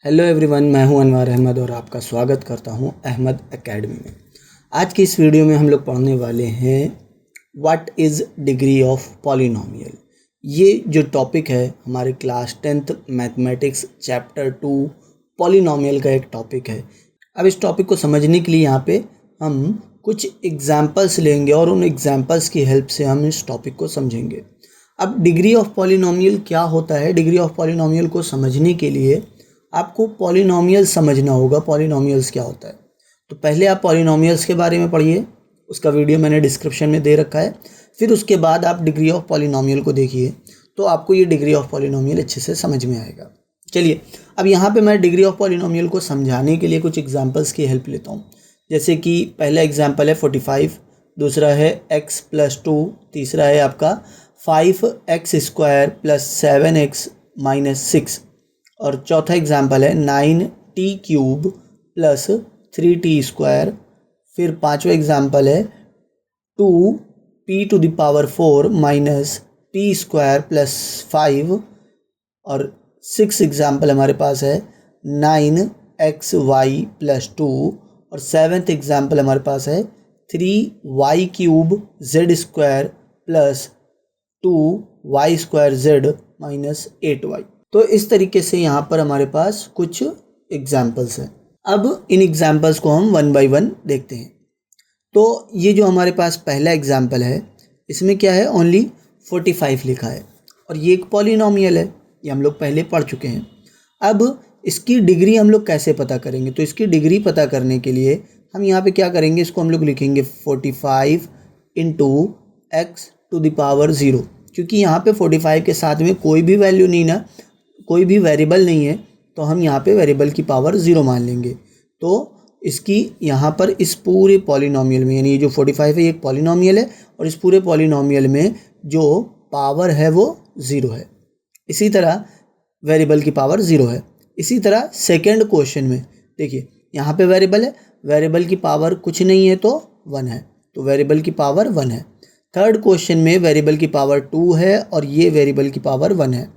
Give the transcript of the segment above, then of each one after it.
Hello everyone, मैं हूं अनवर अहमद और आपका स्वागत करता हूं अहमद एकेडमी में। आज की इस वीडियो में हम लोग पढ़ने वाले हैं what is degree of polynomial. ये जो टॉपिक है हमारे class 10th mathematics chapter 2 polynomial का एक टॉपिक है। अब इस टॉपिक को समझने के लिए यहाँ पे हम कुछ एग्जाम्पल्स लेंगे और उन एग्जाम्पल्स की हेल्प से हम इस टॉपिक को समझेंगे। अब डिग्री ऑफ पॉलिनोमियल क्या होता है, डिग्री ऑफ पॉलिनोमियल को समझने के लिए आपको पॉलिनोमियल समझना होगा। पॉलिनोमियल्स क्या होता है, तो पहले आप पॉलिनोमियल्स के बारे में पढ़िए, उसका वीडियो मैंने डिस्क्रिप्शन में दे रखा है। फिर उसके बाद आप डिग्री ऑफ पॉलिनोमियल को देखिए तो आपको ये डिग्री ऑफ पॉलिनोमियल अच्छे से समझ में आएगा। चलिए, अब यहाँ पे मैं डिग्री ऑफ पॉलिनोमियल को समझाने के लिए कुछ एग्जांपल्स की हेल्प लेता हूँ। जैसे कि पहला एग्जांपल है 45, दूसरा है x + 2, तीसरा है आपका 5x² + 7x - 6 और चौथा एग्जाम्पल है 9t³ + 3t²। फिर पांचवा एग्जाम्पल है 2p⁴ - t² + 5 और 6 एग्जाम्पल हमारे पास है 9xy + 2 और 7th एग्जाम्पल हमारे पास है 3y³ z² + 2y² z - 8y। तो इस तरीके से यहाँ पर हमारे पास कुछ एग्जाम्पल्स हैं। अब इन एग्जाम्पल्स को हम वन बाय वन देखते हैं। तो ये जो हमारे पास पहला एग्जाम्पल है इसमें क्या है, ओनली 45 लिखा है और ये एक पॉलिनोमियल है, ये हम लोग पहले पढ़ चुके हैं। अब इसकी डिग्री हम लोग कैसे पता करेंगे, तो इसकी डिग्री पता करने के लिए हम यहाँ पे क्या करेंगे, इसको हम लोग लिखेंगे 45 × x⁴, क्योंकि यहाँ पे 45 के साथ में कोई भी वैल्यू नहीं ना, कोई भी वेरिएबल नहीं है, तो हम यहाँ पे वेरिएबल की पावर 0 मान लेंगे। तो इसकी यहाँ पर इस पूरे पॉलिनोमियल में, यानी ये जो 45 है ये एक पॉलिनोमियल है और इस पूरे पॉलिनोमियल में जो पावर है वो 0 है। इसी तरह वेरिएबल की पावर 0 है। इसी तरह सेकंड क्वेश्चन में देखिए, यहाँ पे वेरिएबल है, वेरिएबल की पावर कुछ नहीं है तो 1 है, तो वेरिएबल की पावर 1 है। थर्ड क्वेश्चन में वेरिएबल की पावर 2 है और ये वेरिएबल की पावर 1 है,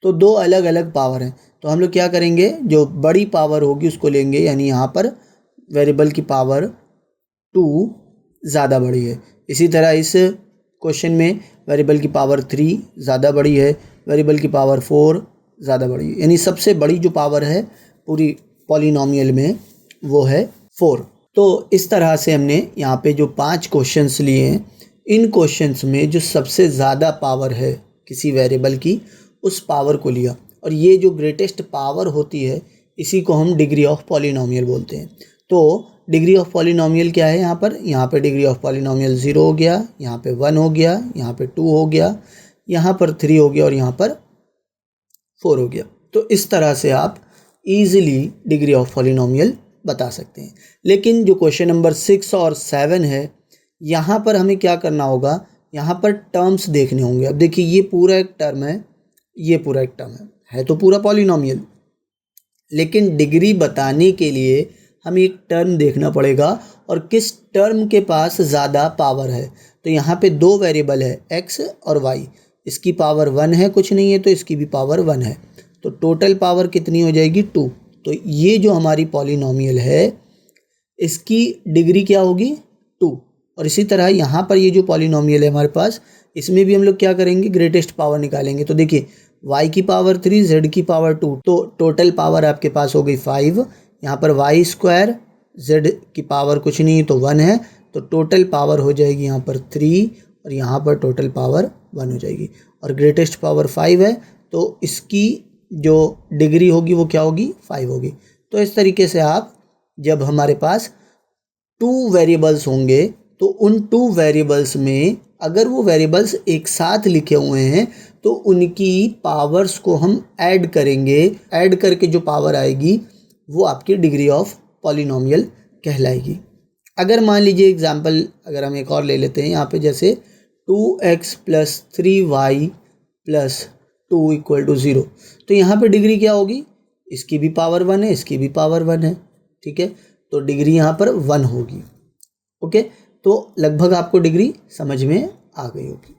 तो दो अलग अलग पावर हैं। तो हम लोग क्या करेंगे, जो बड़ी पावर होगी उसको लेंगे, यानी यहाँ पर वेरिएबल की पावर 2 ज़्यादा बड़ी है। इसी तरह इस क्वेश्चन में वेरिएबल की पावर 3 ज़्यादा बड़ी है, वेरिएबल की पावर 4 ज़्यादा बड़ी है, यानी सबसे बड़ी जो पावर है पूरी पॉलिनोमियल में वो है 4। तो इस तरह से हमने यहाँ पे जो 5 क्वेश्चंस लिए हैं, इन क्वेश्चंस में जो सबसे ज़्यादा पावर है किसी वेरिएबल की, उस पावर को लिया और ये जो ग्रेटेस्ट पावर होती है इसी को हम डिग्री ऑफ पॉलिनोमियल बोलते हैं। तो डिग्री ऑफ पॉलिनोमियल क्या है, यहाँ पे डिग्री ऑफ पॉलिनोमियल 0 हो गया, यहाँ पे 1 हो गया, यहाँ पे 2 हो गया, यहाँ पर 3 हो गया और यहाँ पर 4 हो गया। तो इस तरह से आप इजीली डिग्री ऑफ पॉलिनोमियल बता सकते हैं। लेकिन जो क्वेश्चन नंबर 6 और 7 है, यहाँ पर हमें क्या करना होगा, यहाँ पर टर्म्स देखने होंगे। अब देखिए, ये पूरा एक टर्म है, ये पूरा एक टर्म है तो पूरा पॉलिनोमियल, लेकिन डिग्री बताने के लिए हमें एक टर्म देखना पड़ेगा और किस टर्म के पास ज़्यादा पावर है। तो यहाँ पे दो वेरिएबल है x और y, इसकी पावर 1 है, कुछ नहीं है तो इसकी भी पावर 1 है, तो टोटल पावर कितनी हो जाएगी 2। तो ये जो हमारी पॉलिनोमियल है इसकी डिग्री क्या होगी 2। और इसी तरह यहाँ पर ये जो पॉलिनोमियल है हमारे पास, इसमें भी हम लोग क्या करेंगे, ग्रेटेस्ट पावर निकालेंगे। तो देखिए, y की पावर 3, z की पावर 2, तो टोटल पावर आपके पास हो गई 5। यहाँ पर y², z की पावर कुछ नहीं है तो 1 है, तो टोटल पावर हो जाएगी यहाँ पर 3 और यहाँ पर टोटल पावर 1 हो जाएगी और ग्रेटेस्ट पावर 5 है, तो इसकी जो डिग्री होगी वो क्या होगी, 5 होगी। तो इस तरीके से आप, जब हमारे पास 2 वेरिएबल्स होंगे तो उन 2 वेरिएबल्स में अगर वो वेरिएबल्स एक साथ लिखे हुए हैं तो उनकी पावर्स को हम ऐड करेंगे, ऐड करके जो पावर आएगी वो आपकी डिग्री ऑफ पॉलिनोमियल कहलाएगी। अगर मान लीजिए एग्जांपल, अगर हम एक और ले लेते हैं यहाँ पे, जैसे 2x + 3y + 2 = 0, तो यहाँ पे डिग्री क्या होगी, इसकी भी पावर 1 है, इसकी भी पावर 1 है, ठीक है, तो डिग्री यहाँ पर 1 होगी। ओके, तो लगभग आपको डिग्री समझ में आ गई होगी।